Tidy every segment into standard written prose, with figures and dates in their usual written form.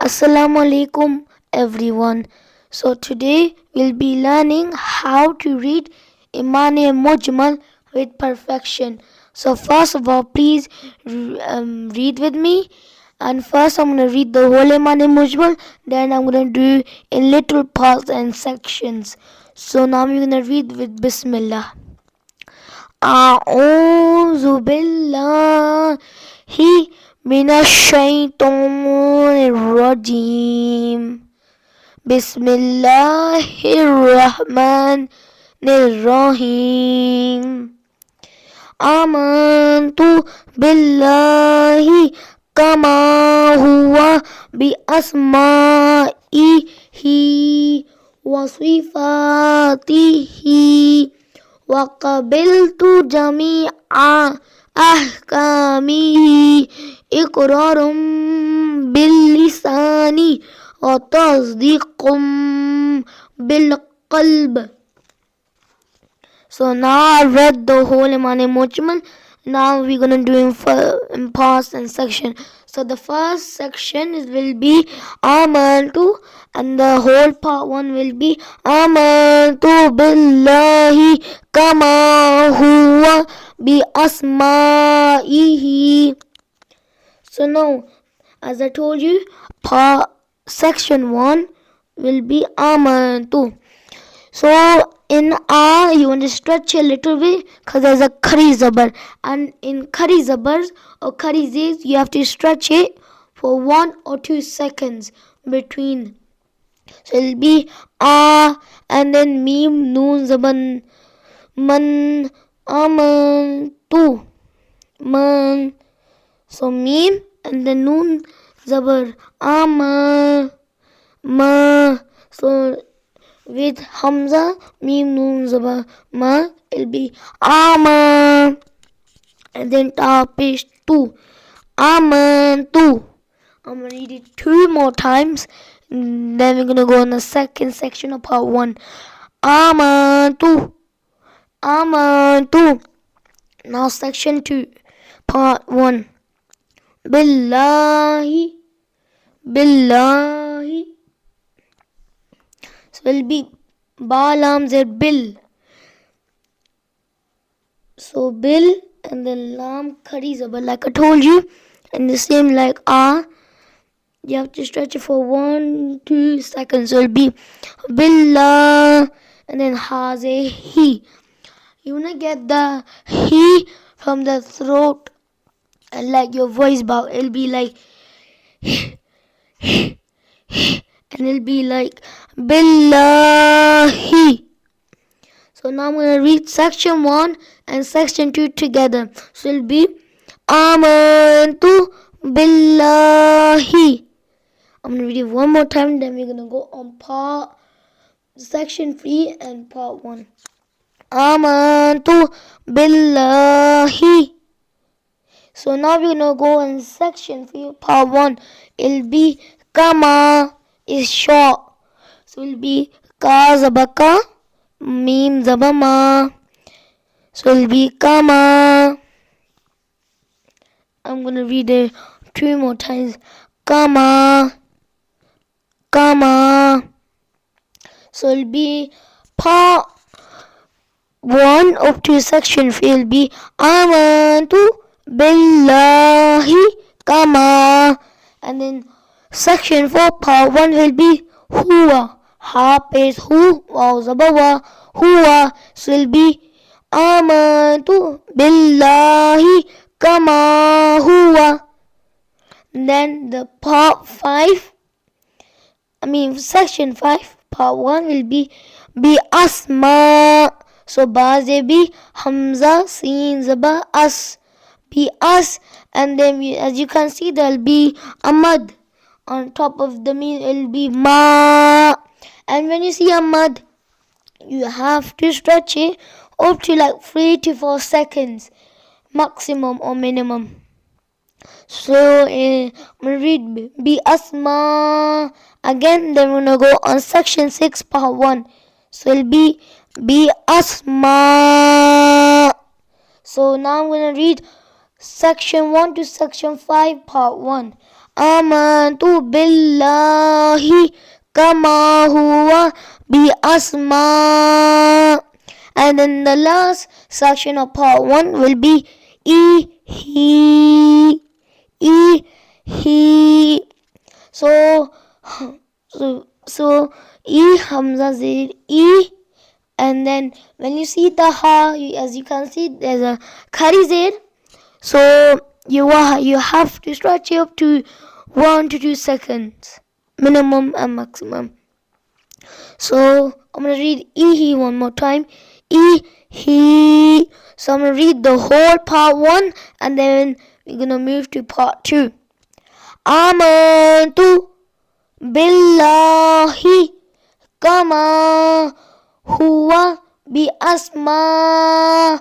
Assalamu alaikum everyone. So today we'll be learning how to read Iman-e-mujmal with perfection. So first of all, please read with me. And first I'm going to read the whole Iman-e-mujmal. Then I'm going to do in little parts and sections. So now I'm going to read with Bismillah. أعوذ بالله من الشيطان الرجيم بسم الله الرحمن الرحيم آمنت بالله كما هو بأسمائه وصفاته وقبلت جميع أحكامه إقرار باللسان وتصديق بالقلب. So now I read the whole Iman-e-mujmal. Now we're gonna do in past and section. So the first section will be Amantu, and the whole part 1 will be Amantu billahi kama huwa bi asma'ihi. So now, as I told you, section 1 will be Amantu. So in A, you want to stretch a little bit because there's a khari zabar. And in khari zabars or khari zays, you have to stretch it for 1 or 2 seconds between. So it'll be A and then Mim, Noon, Zaban, Man, Aman, Tu, Man. So Mim and then Noon, Zabar, Ama, Ma. So with Hamza, Mim, Noon, Zaba, Ma, it'll be Ama. And then Ta, Pesh, Tu. Aman, Tu. I'm going to read it 2 more times. And then we're going to go on the second section of part 1. Aman, Tu. Aman, Tu. Now section 2, part 1. Billahi. Billahi. So it'll be Ba Lam Zed Bil. So Bil and then Lam Khari Zabar, like I told you. And the same like A. You have to stretch it for 1-2 seconds. So it'll be Billah and then Ha Ze He. You wanna get the He from the throat and like your voice bow. It'll be like and it'll be like Billahi. So now I'm going to read section 1 and section 2 together. So it'll be Amantu Billahi. I'm going to read it one more time, then we're going to go on section 3 and part 1. Amantu Billahi. So now we're going to go on section 3, part 1. It'll be Kama is short. So it'll be Ka Zabaka, Mim Zabama. So it'll be Kama. I'm going to read it 2 more times. Kama. Kama. So it'll be part 1 up to section 3 will be Amantu Billahi Kama. And then section 4 part 1 will be Huwa. Ha is Hu, Waw Zabawa, Huwa. So it'll be Amantu Billahi Kama Huwa. Then the section 5 part 1 will be Asma. So Ba Zebi, Hamza, Sin, Zaba, As. Be As. And then as you can see, there'll be a mud on top of the meal. It'll be Ma. And when you see a mud, you have to stretch it up to like 3 to 4 seconds maximum or minimum. So I'm going to read Be Asma again. Then we're going to go on section 6 part 1. So it'll be Asma. So now I'm going to read section 1 to section 5 part 1. Amantu billahi kama huwa bi asma. And then the last section of part 1 will be he. So e hamza zir e, and then when you see the ha, as you can see, there's a khari zir. So you have to stretch it up to 1 to 2 seconds, minimum and maximum. So I'm gonna read he one more time. He. So I'm gonna read the whole part 1, and then we're gonna move to part 2. Amantu billahi kama huwa bi asma'ihi.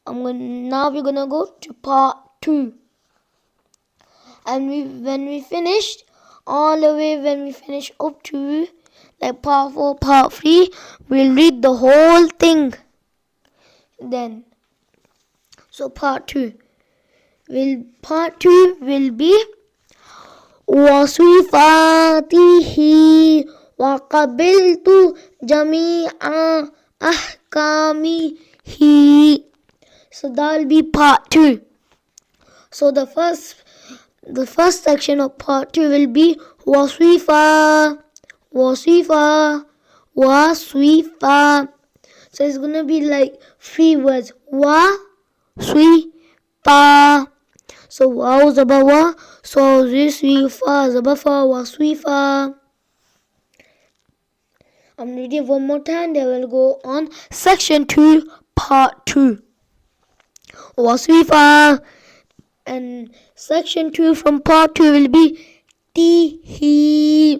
Now we're gonna go to part 2. And when we finished all the way, when we finish up to like part 4, part 3, we'll read the whole thing. Then, so part 2 will be wasifatihi wa qabiltu jami'a ahkamihi. So that will be part 2. So the first section of part 2 will be wasifa. So it's gonna be like 3 words. Wa-swi-fa. So wow zaba wa. So this fa zaba fa, wasifa. I'm reading one more time. Then we'll go on section 2, part 2. Wasifa. And section 2 from part 2 will be tihi.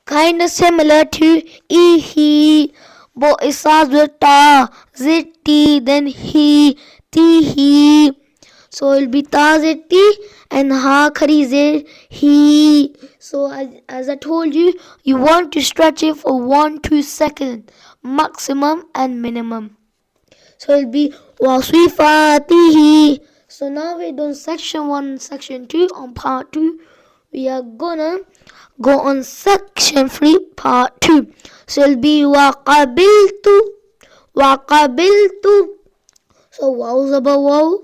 Kind of similar to ihi, but it starts with ta, zitti, then he, tihi. So it will be ta, zitti, and ha, khari, zir, he. So as I told you, you want to stretch it for 1 to 2 seconds, maximum and minimum. So it will be wasifatihi. So now we're done section 1, section 2 on part 2. We are gonna go on section 3, part 2. So it'll be waqabiltu. So wow zaba wow,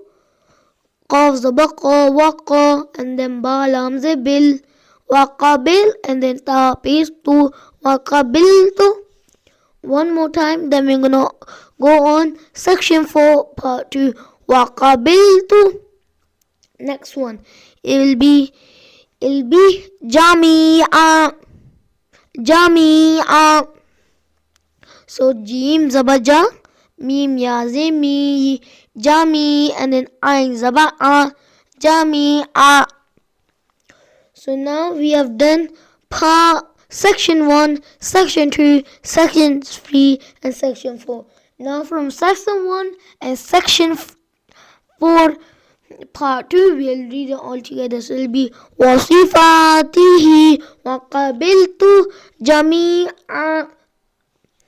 qaf zaba qa, waqa, and then ba lam zabil, waqabil, and then ta pistu, waqabiltu. One more time, then we're gonna go on section 4, part 2. Waqabiltu. Next one, it'll be jami'a. So jim zabaja, mim ya zimi, jami, and then ain zaba'a, jami'a. So now we have done section 1, section 2, section 3, and section 4. Now from section 1 and section 4, part 2, we'll read it all together. So it'll be wasifatihi wa qabiltu jami'a.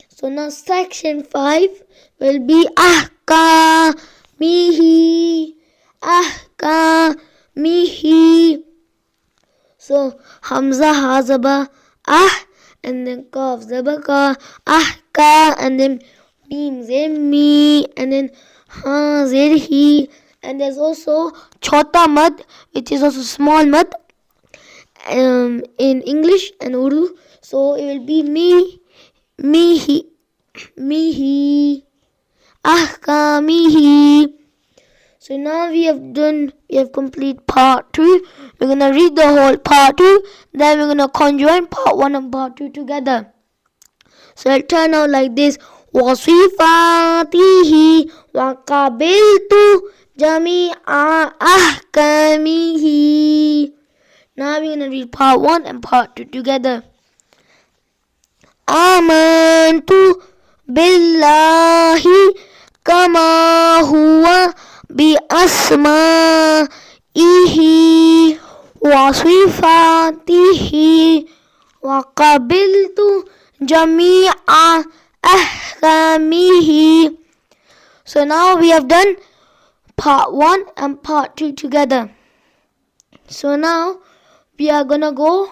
So now section 5 will be ahkamihi. So hamza ha zaba and then qaf zaba ka, ahka, and then mim zimmi, and then ha zirhi. And there's also chota mad, which is also small mad in English and Urdu. So it will be mihi, ahkamihi. So now we have complete part 2. We're gonna read the whole part 2. Then we're gonna conjoin part 1 and part 2 together. So it'll turn out like this: wasifatihi wa qabiltu jami'a ahkamihi. Now we're gonna read part 1 and part 2 together. Amantu billahi kama huwa bi asma'ihi wa sifatihi wa qabiltu jami'a ahkamihi. So now we have done part 1 and part 2 together. So now we are gonna go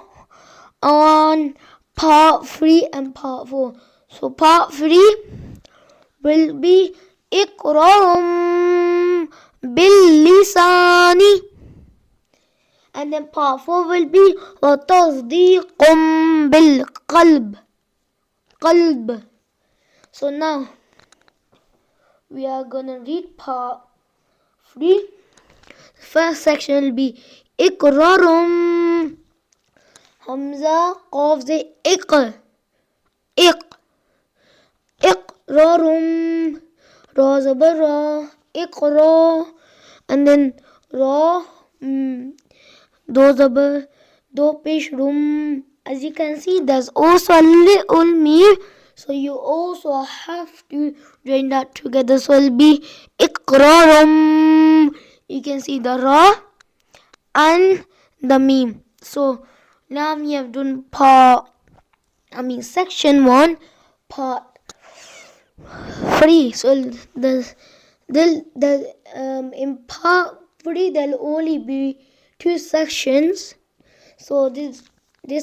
on part 3 and part 4. So part 3 will be Iqrarum bil lisani, and then part 4 will be Tasdiqum bil qalb. So now we are gonna read part 3. First section will be Iqrarum. Hamza Qaf se Iq. Iqrarum. Ra zabar ra. Iqra. And then ra. Do zabar. Do pesh rum. As you can see, there's also a little mir. So you also have to join that together. So it'll be Iqrarum. You can see the ra and the meme. So now we have done section 1, part 3. So in part 3 there'll only be 2 sections. So this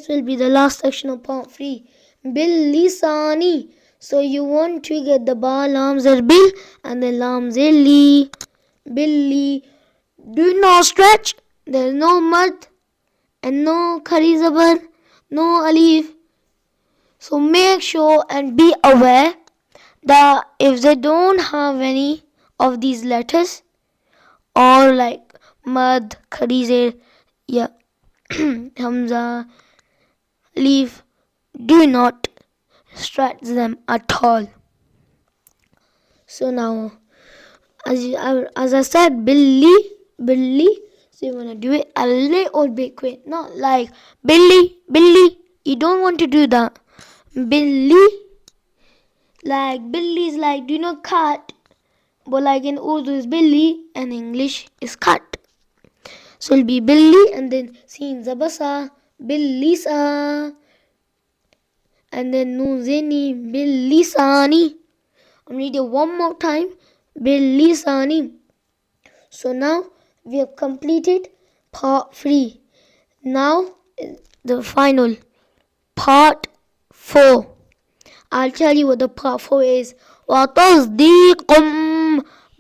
will be the last section of part 3. Bil lisani. So you want to get the ba lam zar bil and the lam zar li. Billi. Do not stretch. There's no mud and no khari zabar, no alif. So make sure and be aware that if they don't have any of these letters, or like mad, khari zair, hamza, alif, do not stretch them at all. So now, as I said, billi. So you want to do it a little bit quick, not like billi. You don't want to do that. Billi, like billi is like do not cut, but like in Urdu is billi and English is cut. So it'll be billi and then sin zabasa, billisa, and then nun zeni, billisani. I'm reading it one more time, billisani. So now we have completed part 3. Now the final part 4. I'll tell you what the part 4 is. وَتَصْدِيقٌ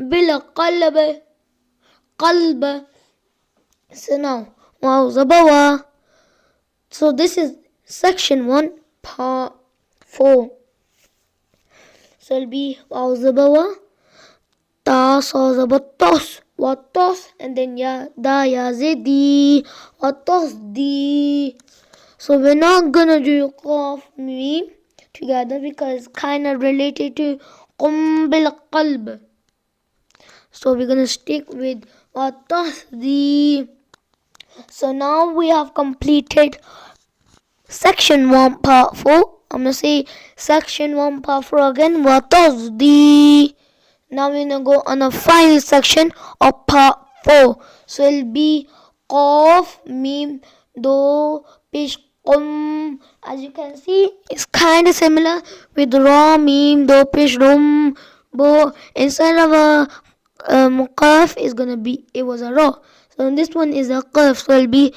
بِالْقَلْبِ. So now, zabawa. So this is section 1, part 4. So it'll be zabawa, ta sa zabatos, watos, and then ya da ya zidi, watos di. So we're not gonna do qaf mim together because it's kind of related to qum bil qalb. So we're gonna stick with watasdi. So now we have completed section 1 part 4. I'm gonna say section 1 part 4 again. Watasdi. Now we're gonna go on the final section of part 4. So it'll be qaf mim do pish qum. As you can see, it's kind of similar with ra mim do pish rum, but instead of a qaf is gonna be, it was a ra. So this one is a qaf. So it'll be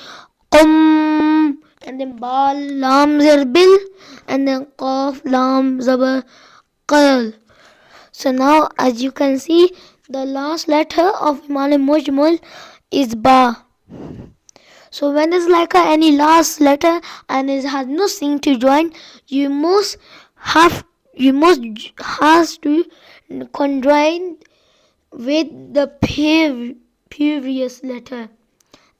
qum, and then ba lam zir bil, and then qaf lam zabar qal. So now, as you can see, the last letter of Iman-e-mujmal is ba. So when there's like any last letter and it has nothing to join, you must have to conjoin with the previous letter,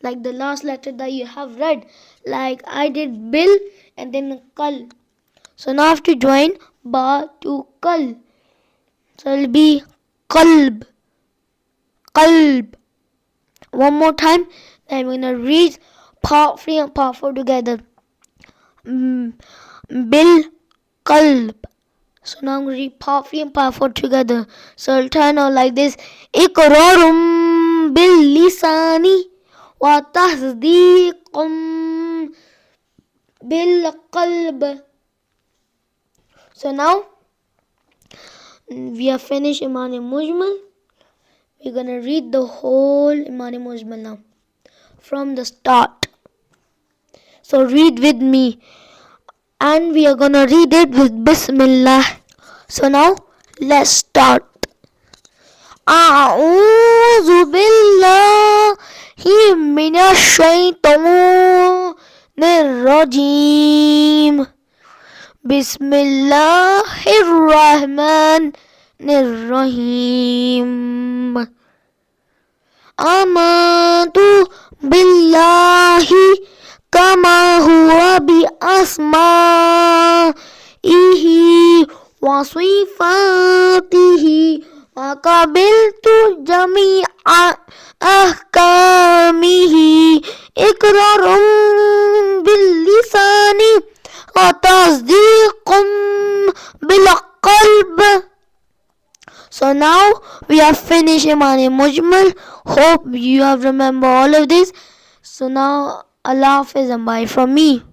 like the last letter that you have read. Like I did bil and then kal. So now I have to join ba to kal. So it'll be qalb. One more time. Then we're gonna read part 3 and part 4 together. Bil qalb. So now I'm gonna read part 3 and part 4 together. So it'll turn out like this. Iqrarum bil lisani wa tasdiqum bil qalb. So now we have finished Iman-e-mujmal. We're gonna read the whole Iman-e-mujmal now from the start. So read with me, and we are gonna read it with Bismillah. So now let's start. أعوذ بالله من الشيطان الرجيم بسم الله الرحمن الرحيم آمنت بالله كما هو بأسمائه وصفاته وقبلت جميع أحكامه إقرار باللسان وتصديق بالقلب. So now we have finished Iman-e-mujmal. Hope you have remembered all of this. So now Allah Hafiz and bye from me.